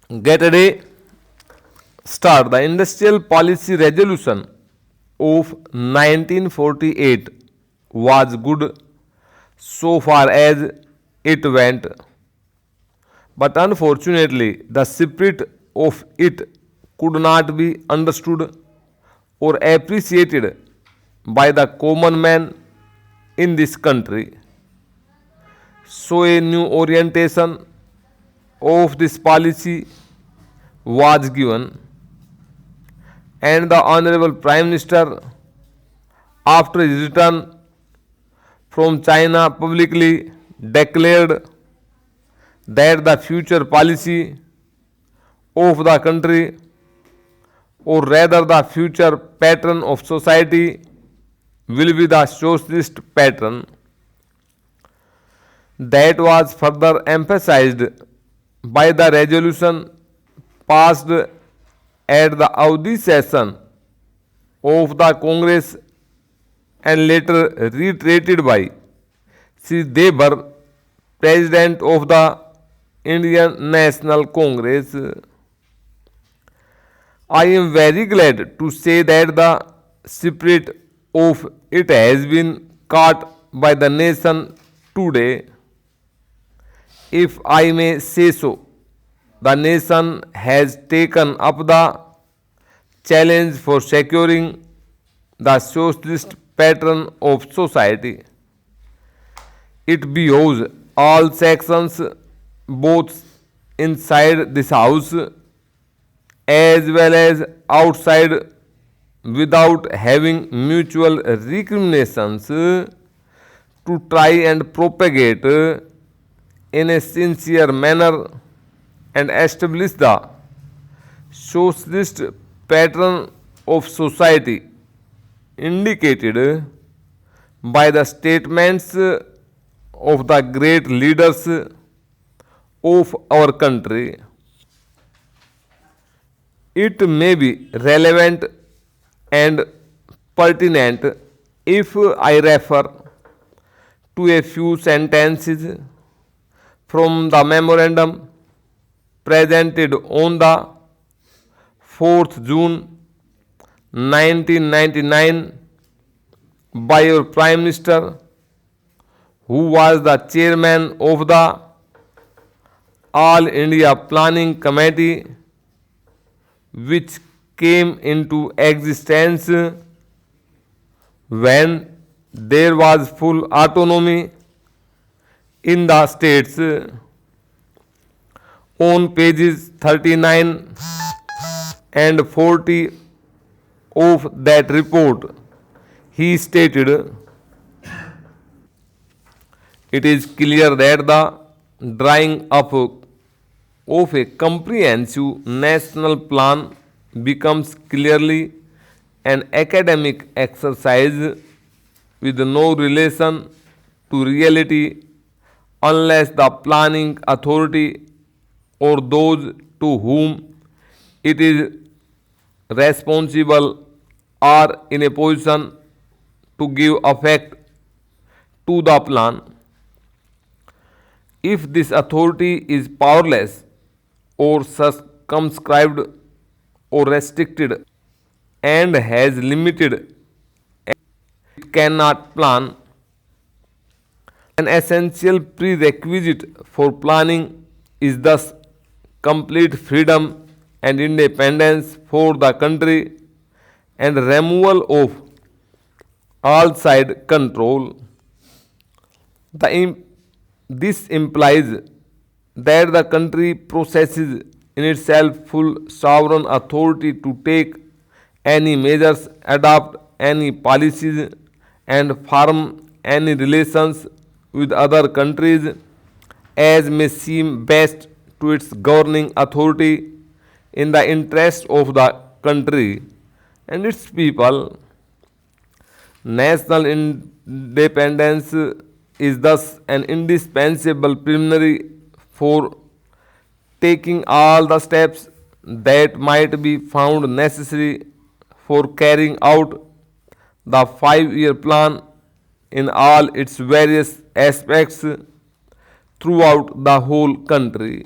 Get ready, start. The Industrial Policy Resolution of 1948 was good so far as it went, but unfortunately, the spirit of it could not be understood or appreciated by the common man in this country. So, a new orientation of this policy was given, and the Honorable Prime Minister, after his return from China, publicly declared that the future policy of the country, or rather the future pattern of society, will be the socialist pattern. That was further emphasized by the resolution passed at the Audi session of the Congress and later reiterated by Sri Debar, President of the Indian National Congress. I am very glad to say that the spirit of it has been caught by the nation today. If I may say so, the nation has taken up the challenge for securing the socialist pattern of society. It behoves all sections, both inside this house as well as outside, without having mutual recriminations, to try and propagate in a sincere manner and establish the socialist pattern of society indicated by the statements of the great leaders of our country. It may be relevant and pertinent if I refer to a few sentences from the memorandum presented on the 4th June 1999 by your Prime Minister, who was the chairman of the All India Planning Committee, which came into existence when there was full autonomy in the states. On pages 39 and 40 of that report, he stated, it is clear that the drawing up of a comprehensive national plan becomes clearly an academic exercise with no relation to reality unless the planning authority or those to whom it is responsible are in a position to give effect to the plan. If this authority is powerless or circumscribed or restricted and has limited, it cannot plan. An essential prerequisite for planning is thus complete freedom and independence for the country and removal of all side control. This implies that the country possesses in itself full sovereign authority to take any measures, adopt any policies, and form any relations with other countries as may seem best to its governing authority in the interest of the country and its people. National independence is thus an indispensable preliminary for taking all the steps that might be found necessary for carrying out the 5-year plan in all its various aspects throughout the whole country.